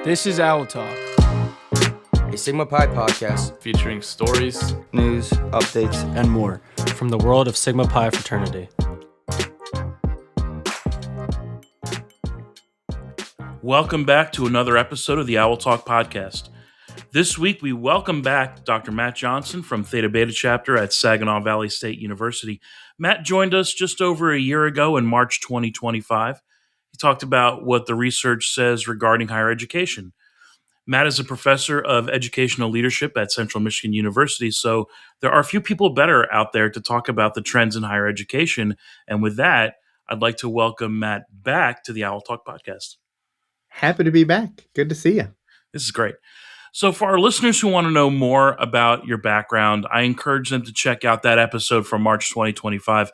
This is Owl Talk, a Sigma Pi podcast featuring stories, news, updates, and more from the world of Sigma Pi Fraternity. Welcome back to another episode of the Owl Talk podcast. This week, we welcome back Dr. Matt Johnson from Theta Beta chapter at Saginaw Valley State University. Matt joined us just over a year ago in March 2025. He talked about what the research says regarding higher education. Matt is a professor of educational leadership at Central Michigan University, so there are a few people better out there to talk about the trends in higher education. And with that, I'd like to welcome Matt back to the Owl Talk podcast. Happy to be back. Good to see you. This is great. So for our listeners who want to know more about your background, I encourage them to check out that episode from March 2025.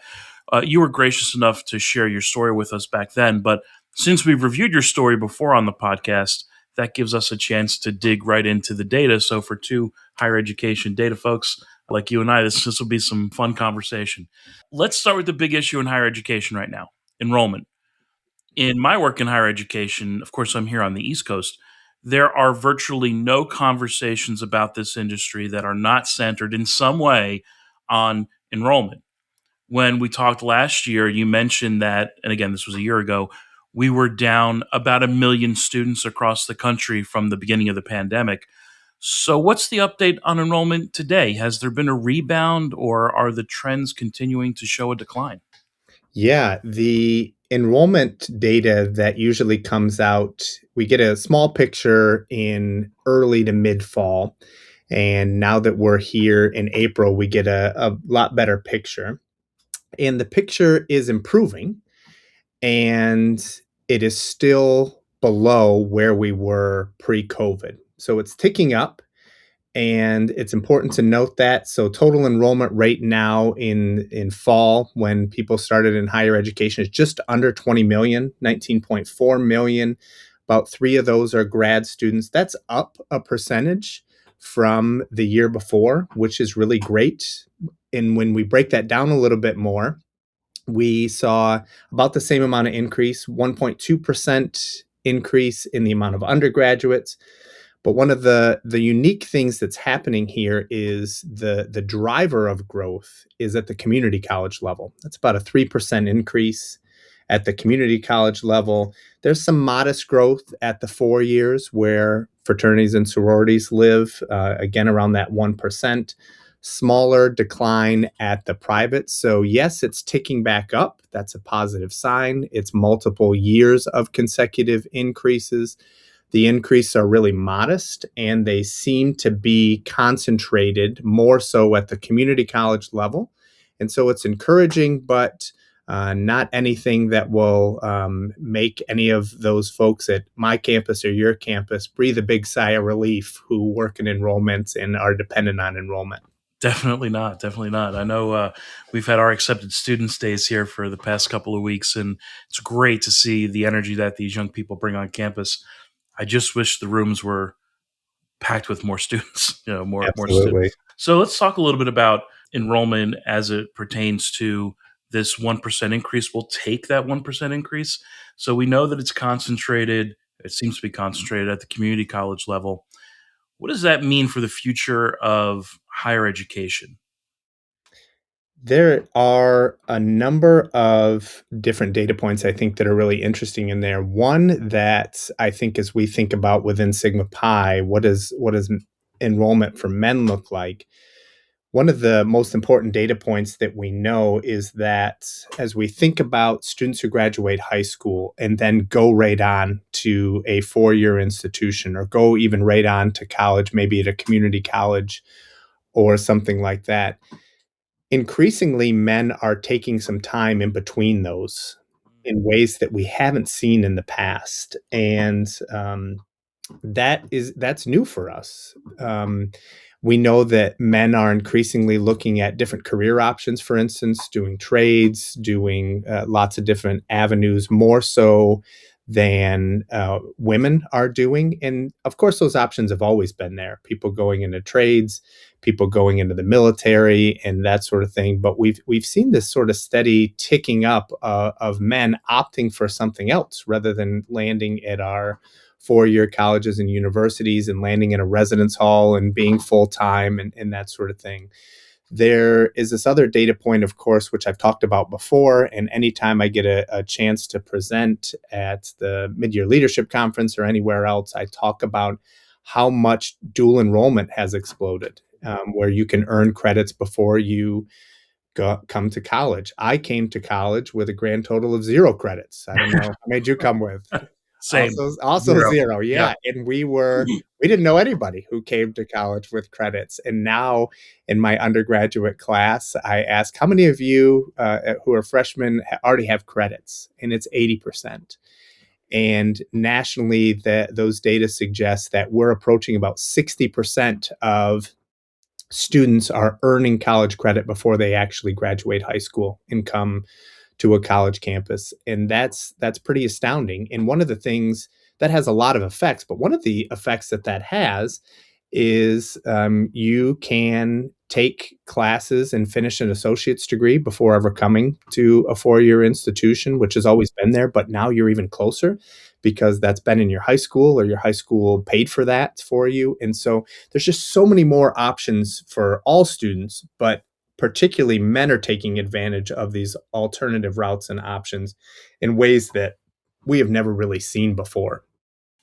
You were gracious enough to share your story with us back then, but since we've reviewed your story before on the podcast, that gives us a chance to dig right into the data. So for two higher education data folks like you and I, this will be some fun conversation. Let's start with the big issue in higher education right now, enrollment. In my work in higher education, of course, I'm here on the East Coast, there are virtually no conversations about this industry that are not centered in some way on enrollment. When we talked last year, you mentioned that, and again, this was a year ago, we were down about 1 million students across the country from the beginning of the pandemic. So what's the update on enrollment today? Has there been a rebound, or are the trends continuing to show a decline? Yeah, the enrollment data that usually comes out, we get a small picture in early to mid-fall. And now that we're here in April, we get a lot better picture. And the picture is improving, and it is still below where we were pre-COVID. So it's ticking up, and it's important to note that. So total enrollment rate now in fall, when people started in higher education, is just under 20 million, 19.4 million. About 3 of those are grad students. That's up a percentage from the year before, which is really great. And when we break that down a little bit more, we saw about the same amount of increase, 1.2% increase in the amount of undergraduates. But one of the unique things that's happening here is the driver of growth is at the community college level. That's about a 3% increase at the community college level. There's some modest growth at the 4 years where fraternities and sororities live, again, around that 1%. Smaller decline at the private. So yes, it's ticking back up. That's a positive sign. It's multiple years of consecutive increases. The increases are really modest, and they seem to be concentrated more so at the community college level. And so it's encouraging, but not anything that will make any of those folks at my campus or your campus breathe a big sigh of relief who work in enrollment and are dependent on enrollment. Definitely not. Definitely not. I know we've had our accepted students days here for the past couple of weeks, and it's great to see the energy that these young people bring on campus. I just wish the rooms were packed with more students, more students. So let's talk a little bit about enrollment as it pertains to this 1% increase. We'll take that 1% increase. So we know that it's concentrated. It seems to be concentrated at the community college level. What does that mean for the future of higher education? There are a number of different data points I think that are really interesting in there. One that I think as we think about within Sigma Pi, what does enrollment for men look like? One of the most important data points that we know is that as we think about students who graduate high school and then go right on to a 4-year institution or go even right on to college, maybe at a community college or something like that, increasingly men are taking some time in between those in ways that we haven't seen in the past. And that's new for us. We know that men are increasingly looking at different career options, for instance, doing trades, doing lots of different avenues, more so than women are doing. And of course, those options have always been there. People going into trades, people going into the military and that sort of thing. But we've seen this sort of steady ticking up of men opting for something else rather than landing at our four-year colleges and universities and landing in a residence hall and being full-time and that sort of thing. There is this other data point, of course, which I've talked about before. And anytime I get a chance to present at the Mid-Year Leadership Conference or anywhere else, I talk about how much dual enrollment has exploded, where you can earn credits before you come to college. I came to college with a grand total of 0 credits. I don't know. How many did you come with? Same. Also Zero. zero. Yeah. Yep. And we didn't know anybody who came to college with credits. And now in my undergraduate class, I ask how many of you who are freshmen already have credits? And it's 80%. And nationally, those data suggest that we're approaching about 60% of students are earning college credit before they actually graduate high school and come to a college campus. And that's pretty astounding. And one of the things that has a lot of effects, but one of the effects that has is you can take classes and finish an associate's degree before ever coming to a four-year institution, which has always been there, but now you're even closer because that's been in your high school or your high school paid for that for you. And so there's just so many more options for all students, but particularly men are taking advantage of these alternative routes and options in ways that we have never really seen before.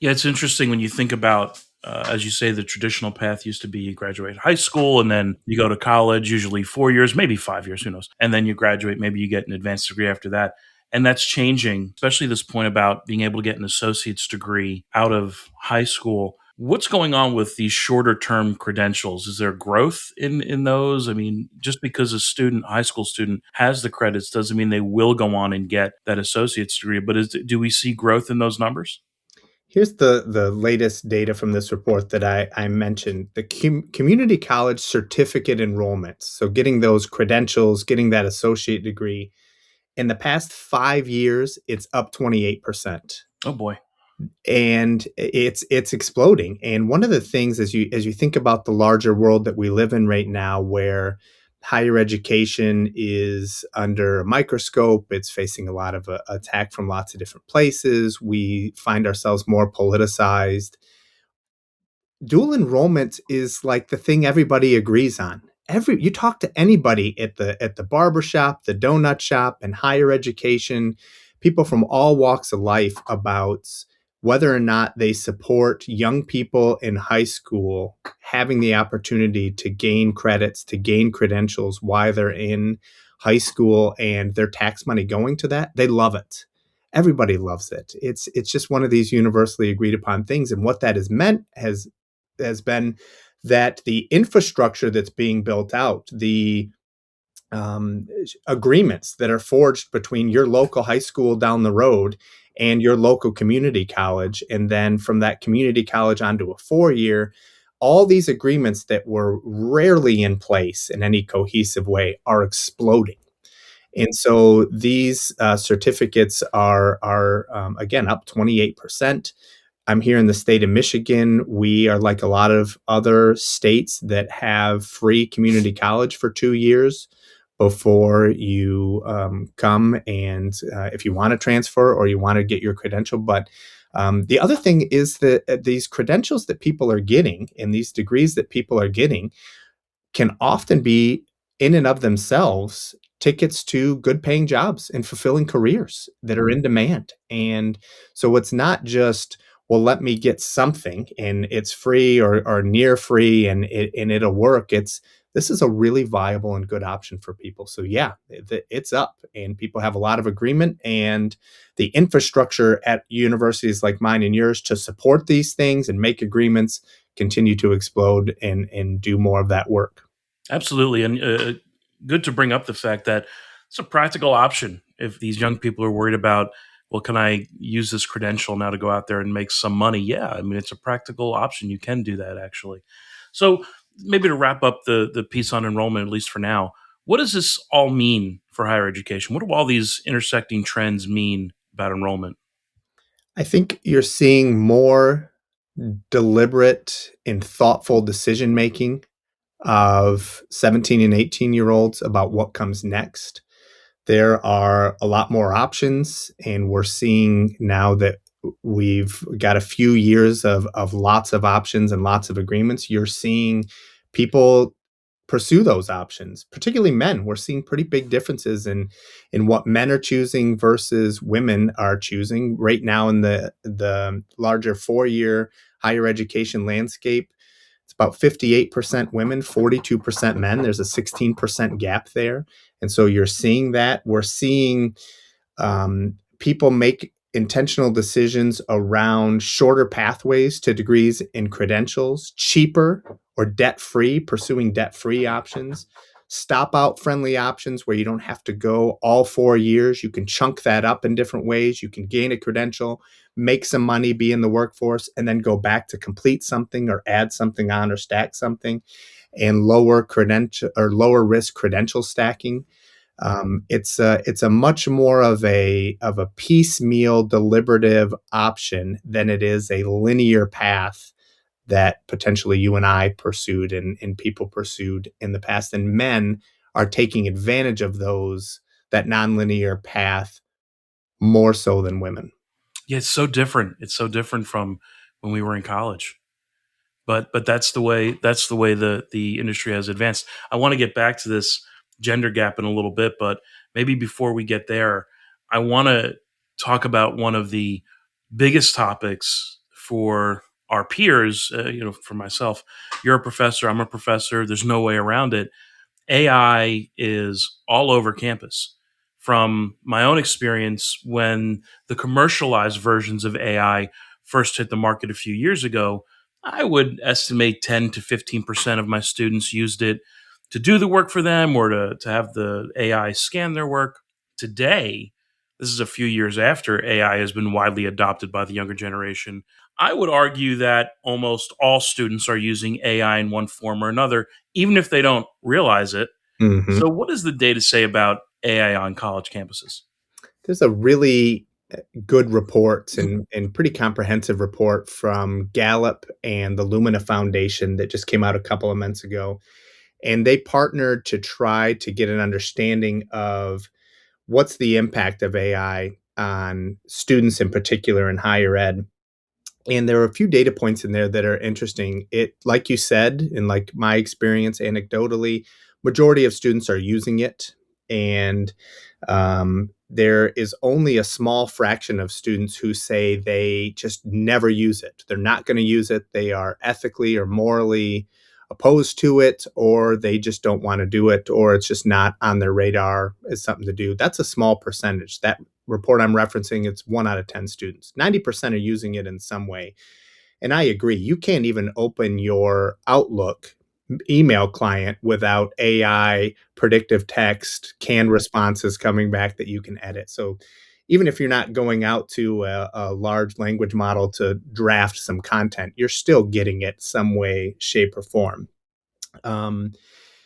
Yeah, it's interesting when you think about, as you say, the traditional path used to be you graduate high school and then you go to college, usually 4 years, maybe 5 years, who knows? And then you graduate, maybe you get an advanced degree after that. And that's changing, especially this point about being able to get an associate's degree out of high school. What's going on with these shorter term credentials? Is there growth in those? I mean, just because a student, high school student, has the credits doesn't mean they will go on and get that associate's degree. But do we see growth in those numbers? Here's the latest data from this report that I mentioned, the community college certificate enrollments. So getting those credentials, getting that associate degree. In the past 5 years, it's up 28%. Oh boy. And it's exploding. And one of the things as you think about the larger world that we live in right now, where higher education is under a microscope, it's facing a lot of attack from lots of different places. We find ourselves more politicized. Dual enrollment is like the thing everybody agrees on. You talk to anybody at the barber shop, the donut shop, and higher education, people from all walks of life about whether or not they support young people in high school having the opportunity to gain credits, to gain credentials while they're in high school and their tax money going to that. They love it. Everybody loves it. It's just one of these universally agreed upon things. And what that has meant has been that the infrastructure that's being built out, the agreements that are forged between your local high school down the road and your local community college, and then from that community college onto a four-year, all these agreements that were rarely in place in any cohesive way are exploding. And so these certificates are again up 28%. I'm here in the state of Michigan. We are like a lot of other states that have free community college for 2 years before you come and if you want to transfer or you want to get your credential. But the other thing is that these credentials that people are getting and these degrees that people are getting can often be in and of themselves tickets to good paying jobs and fulfilling careers that are in demand. And so it's not just, well, let me get something and it's free or near free and it'll work. This is a really viable and good option for people. So yeah, it's up and people have a lot of agreement, and the infrastructure at universities like mine and yours to support these things and make agreements continue to explode and do more of that work. Absolutely. And good to bring up the fact that it's a practical option if these young people are worried about, well, can I use this credential now to go out there and make some money? Yeah, I mean, it's a practical option. You can do that, actually. So maybe to wrap up the piece on enrollment, at least for now, what does this all mean for higher education? What do all these intersecting trends mean about enrollment? I think you're seeing more deliberate and thoughtful decision making of 17 and 18-year-olds about what comes next. There are a lot more options, and we're seeing now that we've got a few years of lots of options and lots of agreements. You're seeing people pursue those options, particularly men. We're seeing pretty big differences in what men are choosing versus women are choosing right now in the larger 4-year higher education landscape. It's about 58% women, 42% men. There's a 16% gap there. And so you're seeing that. We're seeing people make intentional decisions around shorter pathways to degrees and credentials, cheaper or debt-free, pursuing debt-free options, stop-out friendly options where you don't have to go all 4 years. You can chunk that up in different ways. You can gain a credential, make some money, be in the workforce, and then go back to complete something or add something on or stack something, and lower credential or lower risk credential stacking. It's a much more of a piecemeal, deliberative option than it is a linear path that potentially you and I pursued and people pursued in the past. And men are taking advantage of that nonlinear path more so than women. Yeah, it's so different. It's so different from when we were in college. But that's the way the industry has advanced. I want to get back to this gender gap in a little bit, but maybe before we get there, I want to talk about one of the biggest topics for our peers. For myself, you're a professor, I'm a professor. There's no way around it. AI is all over campus. From my own experience, when the commercialized versions of AI first hit the market a few years ago, I would estimate 10 to 15% of my students used it to do the work for them or to have the AI scan their work. Today, this is a few years after AI has been widely adopted by the younger generation. I would argue that almost all students are using AI in one form or another, even if they don't realize it. Mhm. So, what does the data say about AI on college campuses? There's a really good report and pretty comprehensive report from Gallup and the Lumina Foundation that just came out a couple of months ago. And they partnered to try to get an understanding of what's the impact of AI on students in particular in higher ed. And there are a few data points in there that are interesting. It, like you said, and like my experience anecdotally, majority of students are using it, and there is only a small fraction of students who say they just never use it. They're not going to use it. They are ethically or morally opposed to it, or they just don't want to do it, or it's just not on their radar as something to do. That's a small percentage. That report I'm referencing, it's 1 out of 10 students. 90% are using it in some way. And I agree. You can't even open your Outlook email client without AI predictive text, canned responses coming back that you can edit. So even if you're not going out to a large language model to draft some content, you're still getting it some way, shape, or form. Um,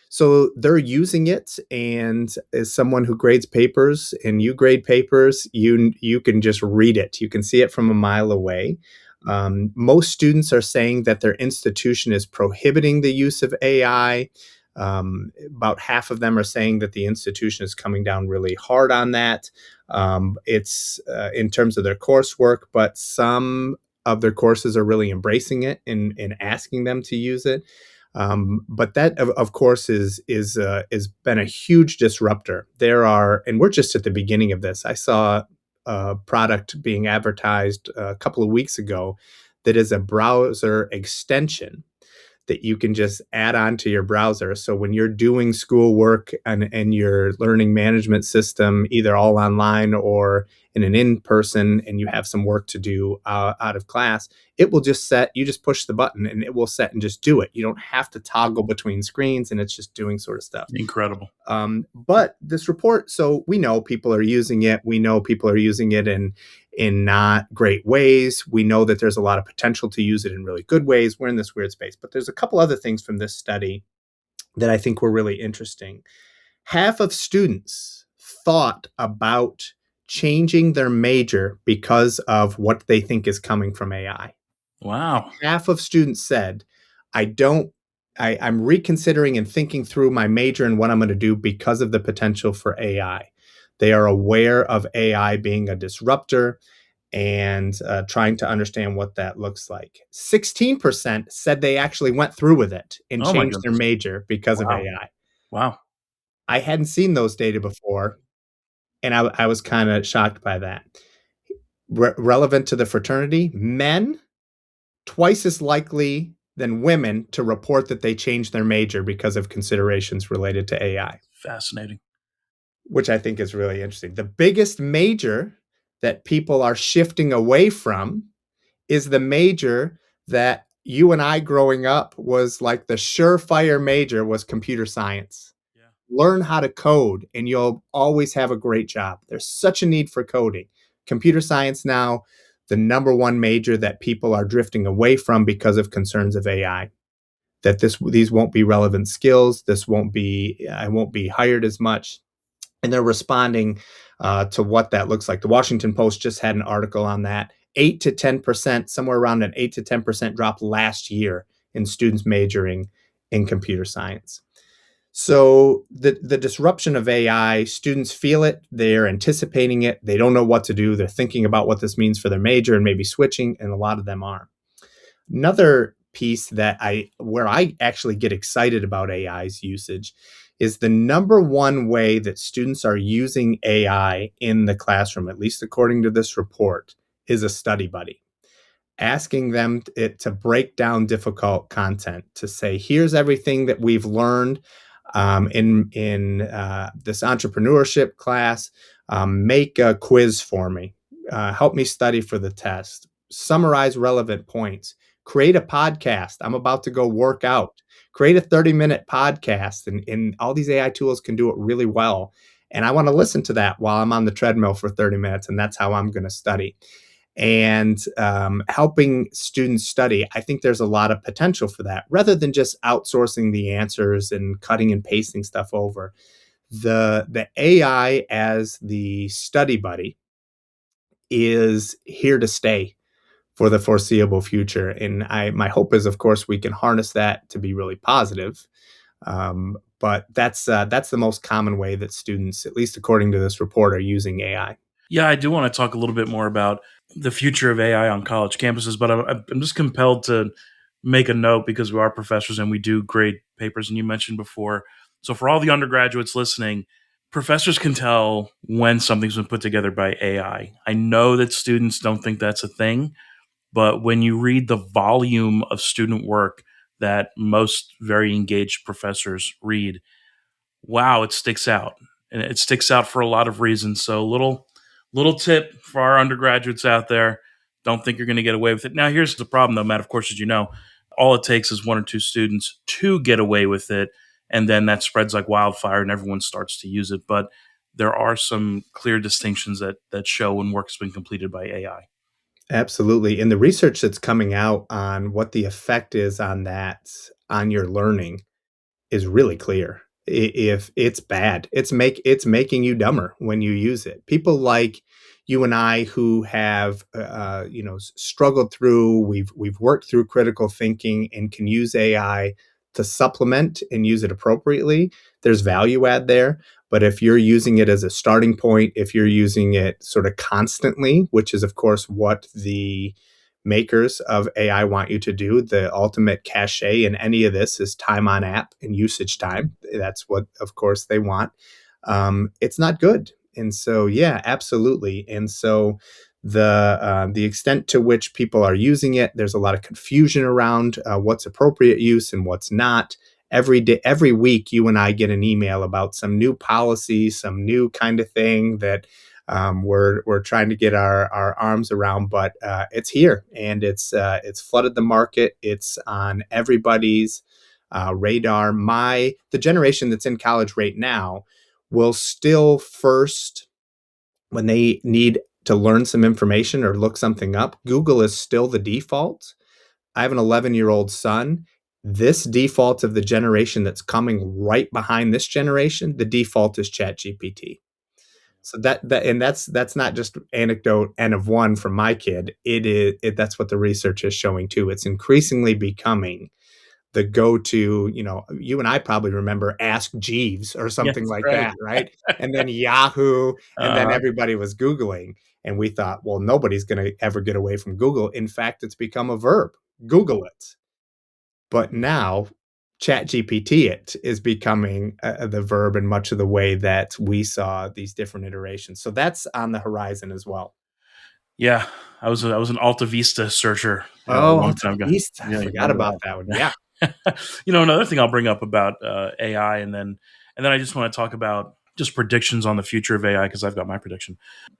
so they're using it, and as someone who grades papers and you grade papers, you can just read it. You can see it from a mile away. Most students are saying that their institution is prohibiting the use of AI. About half of them are saying that the institution is coming down really hard on that. It's in terms of their coursework, but some of their courses are really embracing it and asking them to use it. But that, of course, is been a huge disruptor. There are, and we're just at the beginning of this. I saw a product being advertised a couple of weeks ago that is a browser extension that you can just add on to your browser. So when you're doing schoolwork and your learning management system, either all online or in an in-person, and you have some work to do out of class, it will just set, you just push the button and it will set and just do it. You don't have to toggle between screens, and it's just doing sort of stuff. Incredible. But this report, so we know people are using it. We know people are using it in not great ways. We know that there's a lot of potential to use it in really good ways. We're in this weird space. But there's a couple other things from this study that I think were really interesting. Half of students thought about changing their major because of what they think is coming from AI. Wow. Half of students said, I don't I'm reconsidering and thinking through my major and what I'm going to do because of the potential for AI. They are aware of AI being a disruptor and trying to understand what that looks like. 16% said they actually went through with it and Oh my changed their goodness. major because of Wow. AI. Wow. I hadn't seen those data before, and I was kind of shocked by that. Relevant to the fraternity, men twice as likely than women to report that they changed their major because of considerations related to AI, Fascinating. which I think is really interesting. The biggest major that people are shifting away from is the major that you and I growing up was like the surefire major was computer science. Yeah. Learn how to code and you'll always have a great job. There's such a need for coding. Computer science now, the number one major that people are drifting away from because of concerns of AI. That these won't be relevant skills. I won't be hired as much. And they're responding to what that looks like. The Washington Post just had an article on that. 8 to 10%, somewhere around an 8 to 10% drop last year in students majoring in computer science. So the disruption of AI, students feel it, they're anticipating it, they don't know what to do, they're thinking about what this means for their major and maybe switching, and a lot of them are. Another piece where I actually get excited about AI's usage is the number one way that students are using AI in the classroom, at least according to this report, is a study buddy. Asking them to break down difficult content, to say, here's everything that we've learned in this entrepreneurship class. Make a quiz for me. Help me study for the test. Summarize relevant points. Create a podcast. I'm about to go work out. Create a 30-minute podcast. And all these AI tools can do it really well. And I want to listen to that while I'm on the treadmill for 30 minutes. And that's how I'm going to study. And helping students study, I think there's a lot of potential for that rather than just outsourcing the answers and cutting and pasting stuff over. The AI as the study buddy is here to stay for the foreseeable future. And my hope is, of course, we can harness that to be really positive. But that's the most common way that students, at least according to this report, are using AI. Yeah, I do want to talk a little bit more about the future of AI on college campuses, but I'm just compelled to make a note because we are professors and we do grade papers, and you mentioned before. So for all the undergraduates listening, professors can tell when something's been put together by AI. I know that students don't think that's a thing, but when you read the volume of student work that most very engaged professors read, wow, it sticks out. And it sticks out for a lot of reasons. So little tip for our undergraduates out there. Don't think you're going to get away with it. Now, here's the problem, though, Matt. Of course, as you know, all it takes is one or two students to get away with it. And then that spreads like wildfire and everyone starts to use it. But there are some clear distinctions that show when work's been completed by AI. Absolutely. And the research that's coming out on what the effect is on that, on your learning, is really clear. If it's bad, it's making you dumber when you use it. People like you and I who have struggled through, we've worked through critical thinking and can use AI to supplement and use it appropriately. There's value add there. But if you're using it as a starting point, if you're using it sort of constantly, which is of course what the makers of AI want you to do, the ultimate cachet in any of this is time on app and usage time. That's what, of course, they want. It's not good. And so, yeah, absolutely. And so the extent to which people are using it, there's a lot of confusion around what's appropriate use and what's not. Every day, every week, you and I get an email about some new policy, some new kind of thing that we're trying to get our arms around, but it's here and it's flooded the market. It's on everybody's radar. The generation that's in college right now will still first, when they need to learn some information or look something up, Google is still the default. I have an 11-year-old son. This default of the generation that's coming right behind this generation, the default is ChatGPT. So that's not just anecdote N of one from my kid. That's what the research is showing too. It's increasingly becoming the go-to, you and I probably remember Ask Jeeves or Yes, something like right. that, right? And then Yahoo, and then Uh, everybody was Googling. And we thought, well, nobody's going to ever get away from Google. In fact, it's become a verb. Google it. But now ChatGPT it is becoming the verb in much of the way that we saw these different iterations. So that's on the horizon as well. yeah, I was an Alta Vista searcher a Oh, long Alta time ago. Vista. I Yeah, you forgot remember about that? that one. Yeah. Another thing I'll bring up about AI, and then I just want to talk about just predictions on the future of AI because I've got my prediction.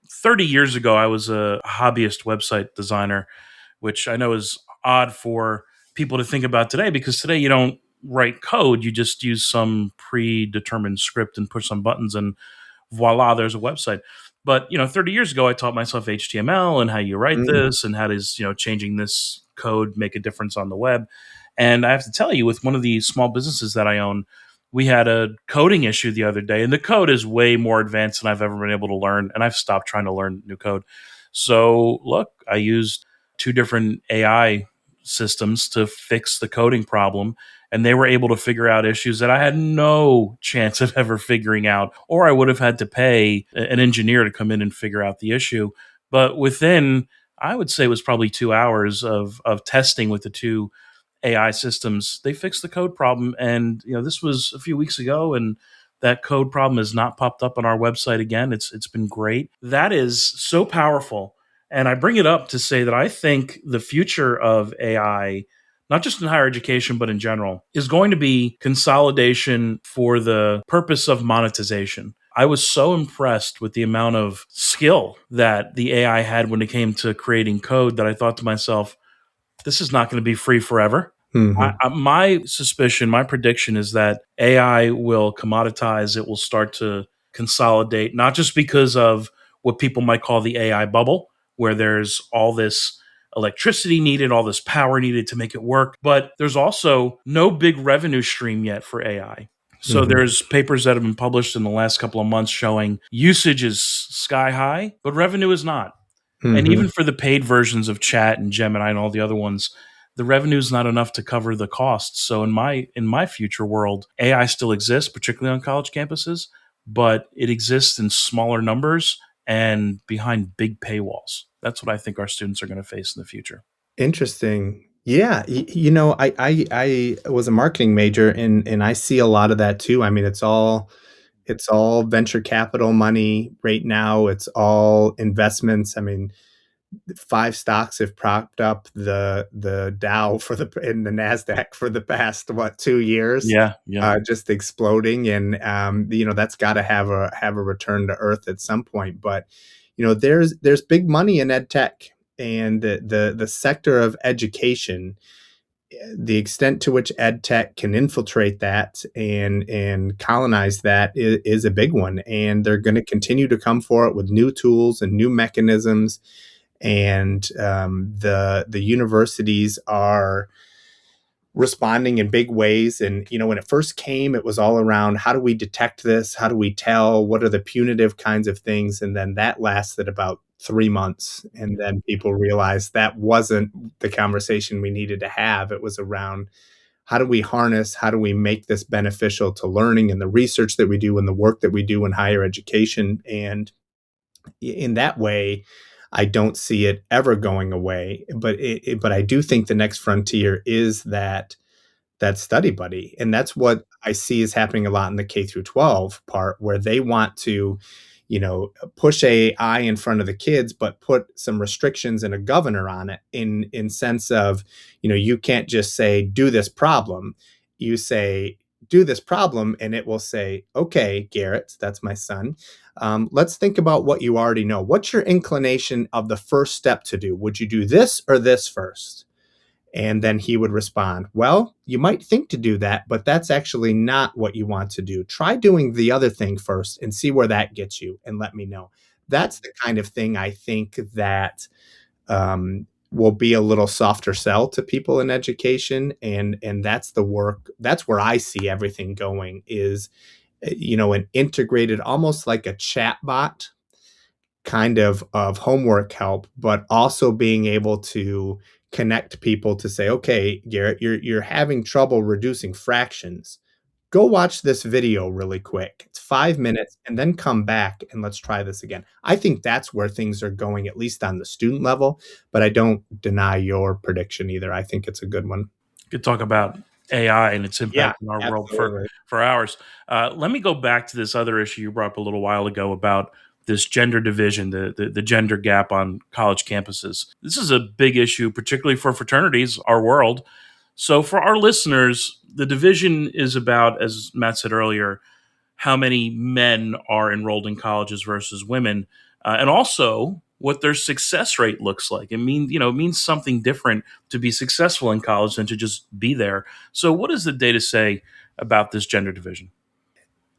30 years ago, I was a hobbyist website designer, which I know is odd for people to think about today because today you don't write code, you just use some predetermined script and push some buttons and voila, there's a website. But 30 years ago, I taught myself HTML and how you write Mm, this and how does changing this code make a difference on the web. And I have to tell you, with one of the small businesses that I own, we had a coding issue the other day, and the code is way more advanced than I've ever been able to learn. And I've stopped trying to learn new code. So look, I used two different AI systems to fix the coding problem, and they were able to figure out issues that I had no chance of ever figuring out, or I would have had to pay an engineer to come in and figure out the issue. But within, I would say, it was probably 2 hours of testing with the two AI systems, they fixed the code problem. And this was a few weeks ago, and that code problem has not popped up on our website again. It's been great. That is so powerful. And I bring it up to say that I think the future of AI, not just in higher education, but in general, is going to be consolidation for the purpose of monetization. I was so impressed with the amount of skill that the AI had when it came to creating code that I thought to myself, this is not going to be free forever. mhm, My suspicion, my prediction is that AI will commoditize. It will start to consolidate, not just because of what people might call the AI bubble, where there's all this electricity needed, all this power needed to make it work, but there's also no big revenue stream yet for AI. So mhm, there's papers that have been published in the last couple of months showing usage is sky high, but revenue is not. And mhm. even for the paid versions of Chat and Gemini and all the other ones, the revenue is not enough to cover the costs. So in my future world, AI still exists, particularly on college campuses, but it exists in smaller numbers and behind big paywalls. That's what I think our students are going to face in the future. Interesting. Yeah, I was a marketing major, and I see a lot of that too. I mean, it's all venture capital money right now. It's all investments. I mean, five stocks have propped up the Dow and the Nasdaq for the past, what, 2 years, Yeah, yeah. just exploding, and that's got to have a return to earth at some point. But there's big money in ed tech, and the sector of education, the extent to which ed tech can infiltrate that and colonize that is a big one, and they're going to continue to come for it with new tools and new mechanisms. And the universities are responding in big ways. And when it first came, it was all around, how do we detect this, how do we tell, what are the punitive kinds of things, and then that lasted about 3 months, and then people realized that wasn't the conversation we needed to have. It was around, how do we harness, how do we make this beneficial to learning and the research that we do and the work that we do in higher education. And in that way, I don't see it ever going away. But I do think the next frontier is that study buddy, and that's what I see is happening a lot in the K through 12 part, where they want to push AI in front of the kids, but put some restrictions and a governor on it, in sense of, you can't just say, do this problem. You say, do this problem, and it will say, okay, Garrett, that's my son, let's think about what you already know. What's your inclination of the first step to do? Would you do this or this first? And then he would respond, well, you might think to do that, but that's actually not what you want to do. Try doing the other thing first and see where that gets you, and let me know. That's the kind of thing I think that will be a little softer sell to people in education. And that's the work. That's where I see everything going, is an integrated, almost like a chat bot kind of homework help, but also being able to connect people to say, okay, Garrett, you're having trouble reducing fractions. Go watch this video really quick. It's 5 minutes, and then come back and let's try this again. I think that's where things are going, at least on the student level, but I don't deny your prediction either. I think it's a good one. Could talk about AI and its Yeah, impact in our world absolutely. for hours. Let me go back to this other issue you brought up a little while ago about this gender division, the gender gap on college campuses. This is a big issue, particularly for fraternities, our world. So for our listeners, the division is about, as Matt said earlier, how many men are enrolled in colleges versus women, and also what their success rate looks like. It means something different to be successful in college than to just be there. So, what does the data say about this gender division?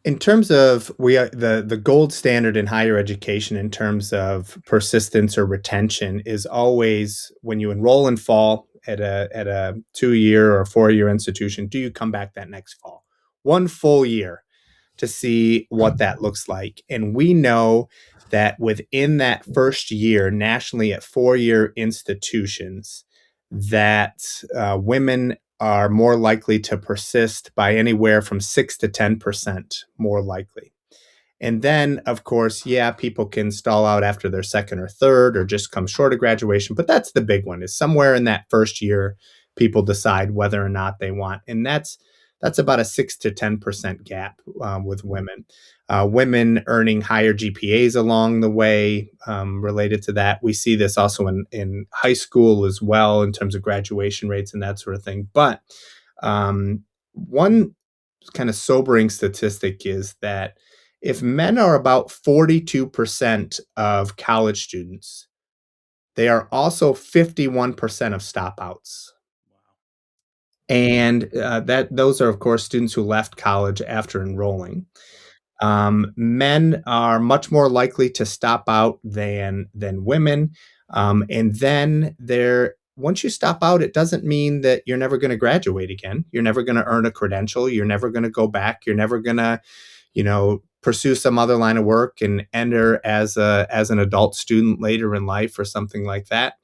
In terms of the gold standard in higher education in terms of persistence or retention is always when you enroll in fall at a 2 year or 4 year institution, do you come back that next fall? One full year to see what that looks like. And we know that within that first year, nationally at 4 year institutions, that women are more likely to persist by anywhere from 6 to 10% more likely. And then, of course, yeah, people can stall out after their second or third or just come short of graduation. But that's the big one is somewhere in that first year, people decide whether or not they want. And that's about a 6 to 10% gap with women. Women earning higher GPAs along the way related to that. We see this also in high school as well in terms of graduation rates and that sort of thing. But one kind of sobering statistic is that if men are about 42% of college students, they are also 51% of stopouts. And that those are, of course, students who left college after enrolling. Men are much more likely to stop out than women. And then there, once you stop out, it doesn't mean that you're never going to graduate again. You're never going to earn a credential. You're never going to go back. You're never going to, pursue some other line of work and enter as an adult student later in life or something like that.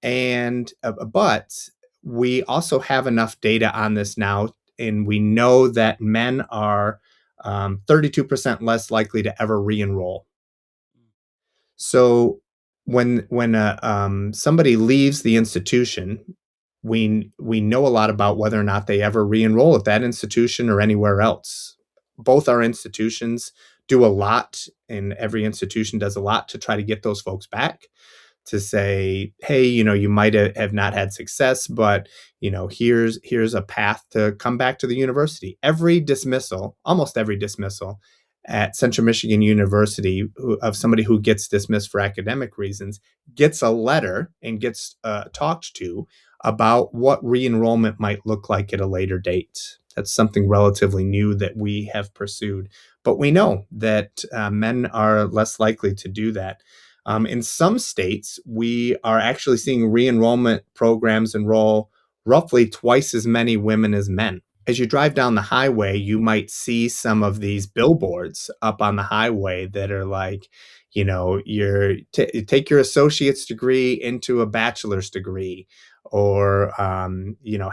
And but we also have enough data on this now, and we know that men are 32% less likely to ever re-enroll. So when somebody leaves the institution, we know a lot about whether or not they ever re-enroll at that institution or anywhere else. Both our institutions do a lot, and every institution does a lot to try to get those folks back to say, hey, you might have not had success, but here's a path to come back to the university. Almost every dismissal at Central Michigan University of somebody who gets dismissed for academic reasons gets a letter and gets talked to about what re-enrollment might look like at a later date. That's something relatively new that we have pursued, but we know that men are less likely to do that. In some states, we are actually seeing re-enrollment programs enroll roughly twice as many women as men. As you drive down the highway, you might see some of these billboards up on the highway that are like, take your associate's degree into a bachelor's degree, or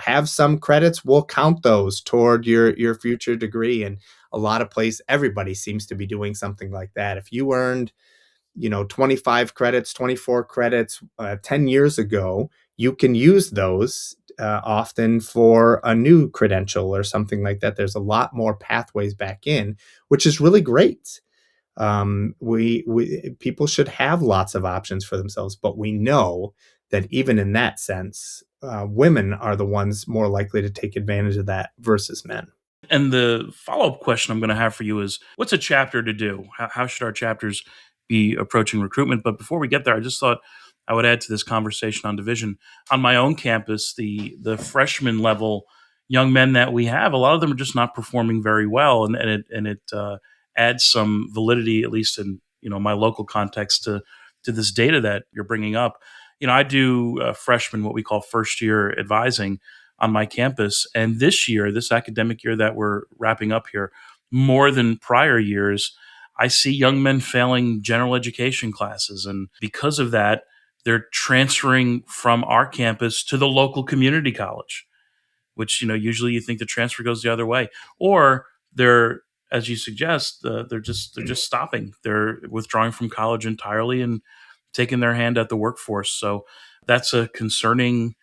have some credits. We'll count those toward your future degree. And a lot of everybody seems to be doing something like that. If you earned 25 credits, 24 credits 10 years ago, you can use those often for a new credential or something like that. There's a lot more pathways back in, which is really great. People should have lots of options for themselves, but we know that even in that sense, women are the ones more likely to take advantage of that versus men. And the follow up question I'm going to have for you is what's a chapter to do? How should our chapters be approaching recruitment? But before we get there, I just thought I would add to this conversation on division. On my own campus, the freshman level young men that we have, a lot of them are just not performing very well. And it adds some validity, at least in my local context, to this data that you're bringing up. I do freshman, what we call first year advising on my campus. And this academic year that we're wrapping up here, more than prior years, I see young men failing general education classes. And because of that, they're transferring from our campus to the local community college, which, usually you think the transfer goes the other way. Or they're, as you suggest, they're just stopping. They're withdrawing from college entirely and taking their hand at the workforce. So that's a concerning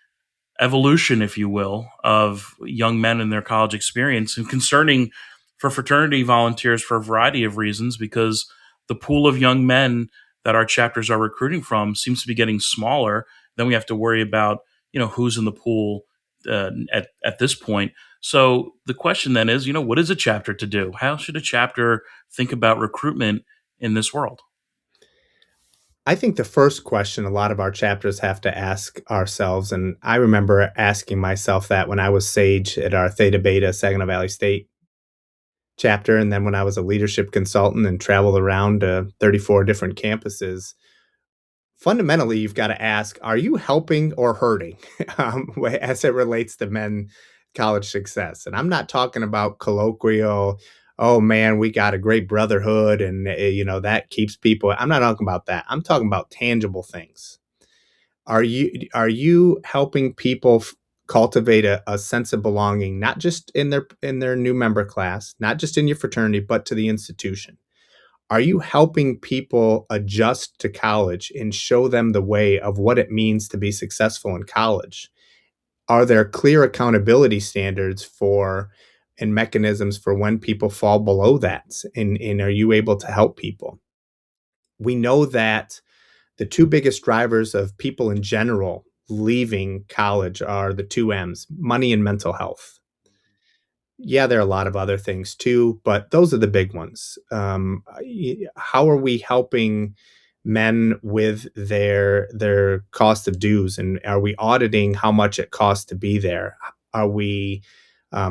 evolution, if you will, of young men and their college experience, and concerning for fraternity volunteers for a variety of reasons, because the pool of young men that our chapters are recruiting from seems to be getting smaller. Then we have to worry about, who's in the pool at this point. So the question then is, what is a chapter to do? How should a chapter think about recruitment in this world? I think the first question a lot of our chapters have to ask ourselves, and I remember asking myself that when I was Sage at our Theta Beta Saginaw Valley State chapter, and then when I was a leadership consultant and traveled around 34 different campuses. Fundamentally, you've got to ask, are you helping or hurting as it relates to men college success? And I'm not talking about colloquial, oh man, we got a great brotherhood and that keeps people. I'm not talking about that. I'm talking about tangible things. Are you helping people cultivate a sense of belonging, not just in their new member class, not just in your fraternity, but to the institution? Are you helping people adjust to college and show them the way of what it means to be successful in college? Are there clear accountability standards and mechanisms for when people fall below that? And are you able to help people? We know that the two biggest drivers of people in general leaving college are the two M's, money and mental health. Yeah, there are a lot of other things too, but those are the big ones. How are we helping men with their cost of dues, and are we auditing how much it costs to be there? Are we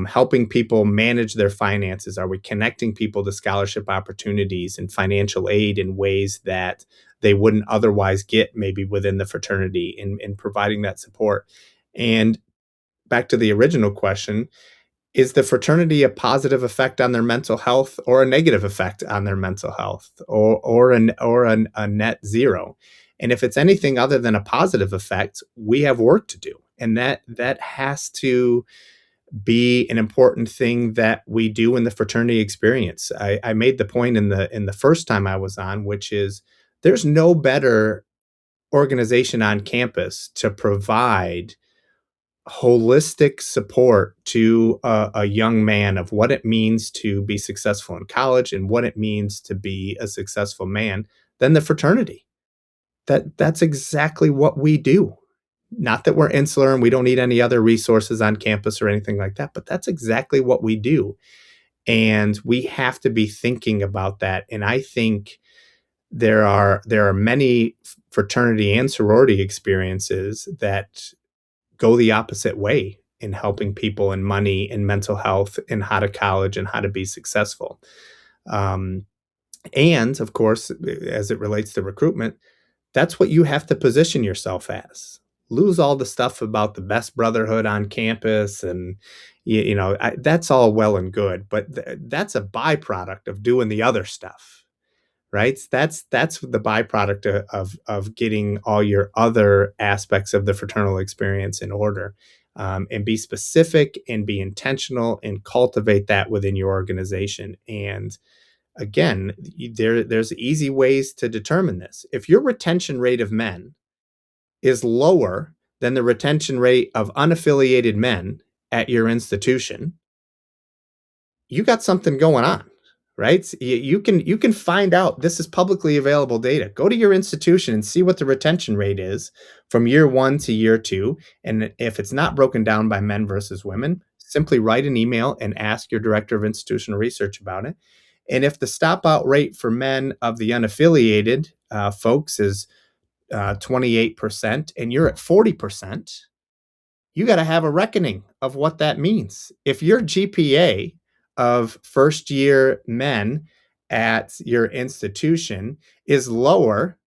helping people manage their finances? Are we connecting people to scholarship opportunities and financial aid in ways that they wouldn't otherwise get maybe within the fraternity, in providing that support? And back to the original question, is the fraternity a positive effect on their mental health or a negative effect on their mental health, or a net zero? And if it's anything other than a positive effect, we have work to do. And that has to be an important thing that we do in the fraternity experience. I made the point in the first time I was on, which is there's no better organization on campus to provide holistic support to a young man of what it means to be successful in college and what it means to be a successful man than the fraternity. That's exactly what we do. Not that we're insular and we don't need any other resources on campus or anything like that, but that's exactly what we do. And we have to be thinking about that. And I think there are many fraternity and sorority experiences that go the opposite way in helping people in money and mental health and how to college and how to be successful. And of course, as it relates to recruitment, that's what you have to position yourself as. Lose all the stuff about the best brotherhood on campus, and that's all well and good, but that's a byproduct of doing the other stuff, right? That's the byproduct of getting all your other aspects of the fraternal experience in order, and be specific and be intentional and cultivate that within your organization. And again, there's easy ways to determine this. If your retention rate of men is lower than the retention rate of unaffiliated men at your institution, you got something going on, right? You can find out. This is publicly available data. Go to your institution and see what the retention rate is from year 1 to year 2. And if it's not broken down by men versus women, simply write an email and ask your director of institutional research about it. And if the stop out rate for men of the unaffiliated folks is 28% and you're at 40%, you got to have a reckoning of what that means. If your GPA of first year men at your institution is lower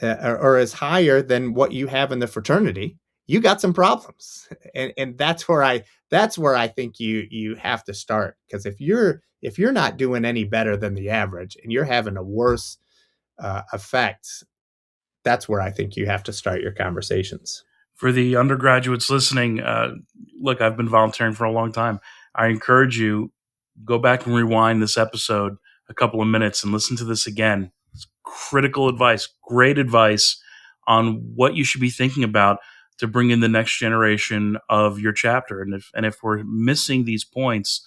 or is higher than what you have in the fraternity, you got some problems. And that's where I think you have to start. Because if you're not doing any better than the average and you're having a worse effect, that's where I think you have to start your conversations. For the undergraduates listening, look, I've been volunteering for a long time. I encourage you, go back and rewind this episode a couple of minutes and listen to this again. It's critical advice, great advice on what you should be thinking about to bring in the next generation of your chapter. And if we're missing these points,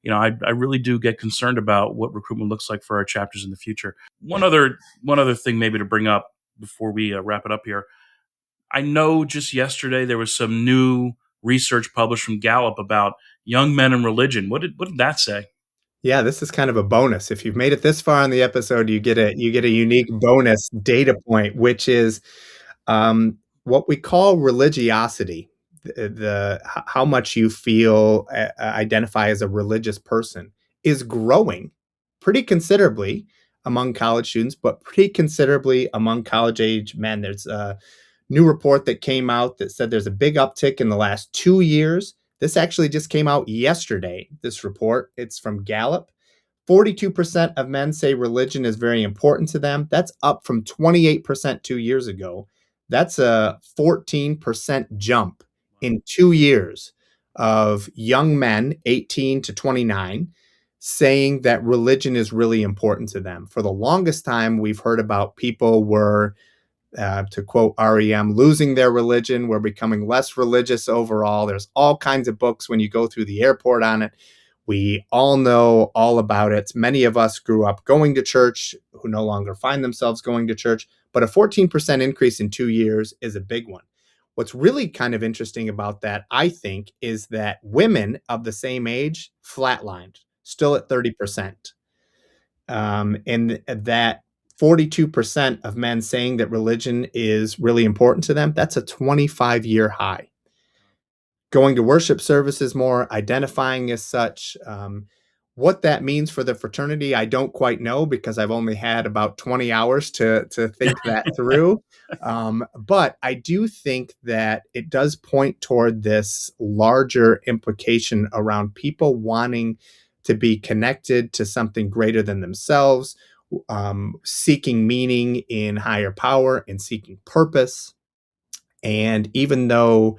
I really do get concerned about what recruitment looks like for our chapters in the future. One other thing maybe to bring up before we wrap it up here. I know just yesterday there was some new research published from Gallup about young men and religion. What did that say? Yeah, this is kind of a bonus. If you've made it this far in the episode, you get a unique bonus data point, which is what we call religiosity, how much you feel identify as a religious person, is growing pretty considerably among college students, but pretty considerably among college age men. There's a new report that came out that said there's a big uptick in the last 2 years. This actually just came out yesterday, this report. It's from Gallup. 42% of men say religion is very important to them. That's up from 28% 2 years ago. That's a 14% jump in 2 years of young men, 18 to 29, saying that religion is really important to them. For the longest time, we've heard about people were, to quote REM, losing their religion. We're becoming less religious overall. There's all kinds of books when you go through the airport on it. We all know all about it. Many of us grew up going to church who no longer find themselves going to church, but a 14% increase in 2 years is a big one. What's really kind of interesting about that, I think, is that women of the same age flatlined, still at 30%. And that 42% of men saying that religion is really important to them, that's a 25-year high. Going to worship services more, identifying as such. What that means for the fraternity, I don't quite know because I've only had about 20 hours to think that through. But I do think that it does point toward this larger implication around people wanting to be connected to something greater than themselves, seeking meaning in higher power and seeking purpose. And even though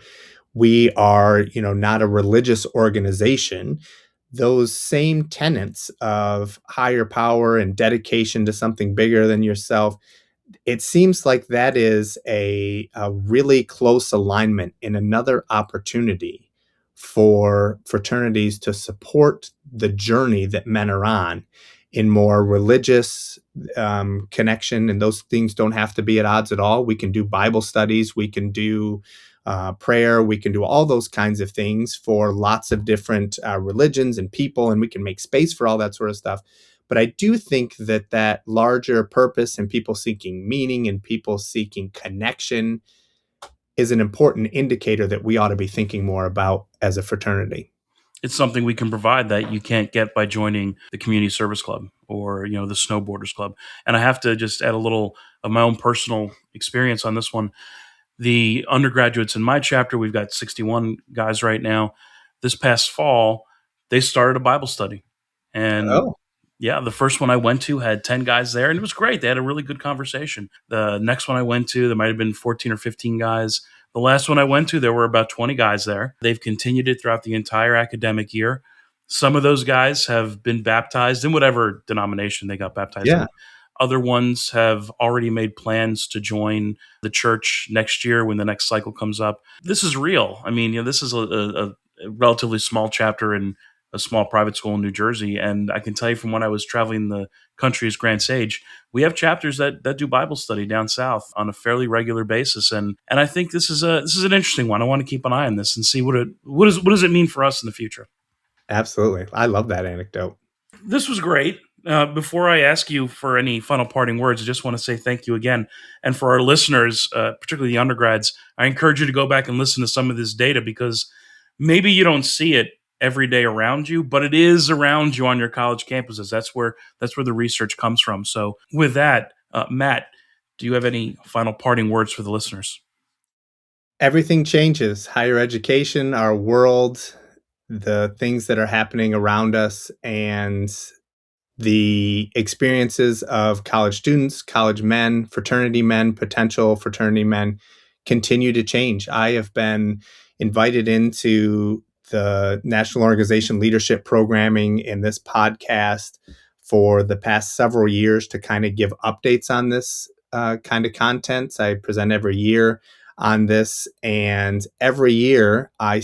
we are, not a religious organization, those same tenets of higher power and dedication to something bigger than yourself, it seems like that is a really close alignment in another opportunity for fraternities to support the journey that men are on in more religious connection. And those things don't have to be at odds at all. We can do Bible studies. We can do prayer. We can do all those kinds of things for lots of different religions and people, and we can make space for all that sort of stuff. But I do think that larger purpose and people seeking meaning and people seeking connection is an important indicator that we ought to be thinking more about as a fraternity. It's something we can provide that you can't get by joining the community service club or the snowboarders club. And I have to just add a little of my own personal experience on this one. The undergraduates in my chapter, we've got 61 guys right now. This past fall, they started a Bible study. And yeah, the first one I went to had 10 guys there, and it was great. They had a really good conversation. The next one I went to, there might have been 14 or 15 guys. The last one I went to, there were about 20 guys there. They've continued it throughout the entire academic year. Some of those guys have been baptized in whatever denomination they got baptized in. Other ones have already made plans to join the church next year when the next cycle comes up. This is real. I mean, this is a relatively small chapter in a small private school in New Jersey. And I can tell you from when I was traveling the country as Grand Sage, we have chapters that do Bible study down south on a fairly regular basis. And I think this is an interesting one. I want to keep an eye on this and see what does it mean for us in the future. Absolutely. I love that anecdote. This was great. Before I ask you for any final parting words, I just want to say thank you again. And for our listeners, particularly the undergrads, I encourage you to go back and listen to some of this data because maybe you don't see it every day around you, but it is around you on your college campuses. That's where the research comes from. So with that, Matt, do you have any final parting words for the listeners? Everything changes. Higher education, our world, the things that are happening around us, and the experiences of college students, college men, potential fraternity men continue to change. I have been invited into the National Organization Leadership Programming in this podcast for the past several years to kind of give updates on this kind of content. I present every year on this, and every year I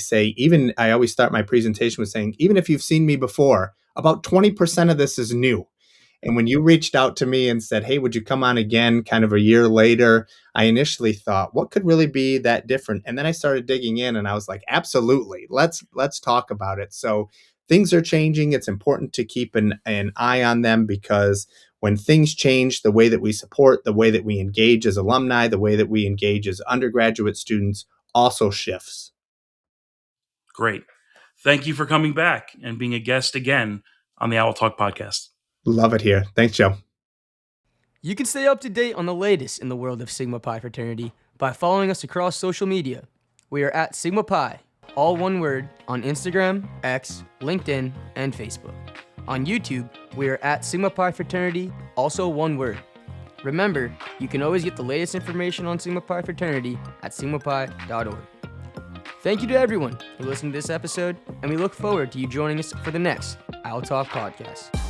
always start my presentation with saying, even if you've seen me before, about 20% of this is new. And when you reached out to me and said, hey, would you come on again kind of a year later, I initially thought, what could really be that different? And then I started digging in and I was like, absolutely, let's talk about it. So things are changing. It's important to keep an eye on them, because when things change, the way that we support, the way that we engage as alumni, the way that we engage as undergraduate students also shifts. Great. Thank you for coming back and being a guest again on the Owl Talk podcast. Love it here. Thanks, Joe. You can stay up to date on the latest in the world of Sigma Pi Fraternity by following us across social media. We are at Sigma Pi, all one word, on Instagram, X, LinkedIn, and Facebook. On YouTube, we are at Sigma Pi Fraternity, also one word. Remember, you can always get the latest information on Sigma Pi Fraternity at sigmapi.org. Thank you to everyone who listened to this episode, and we look forward to you joining us for the next Owl Talk podcast.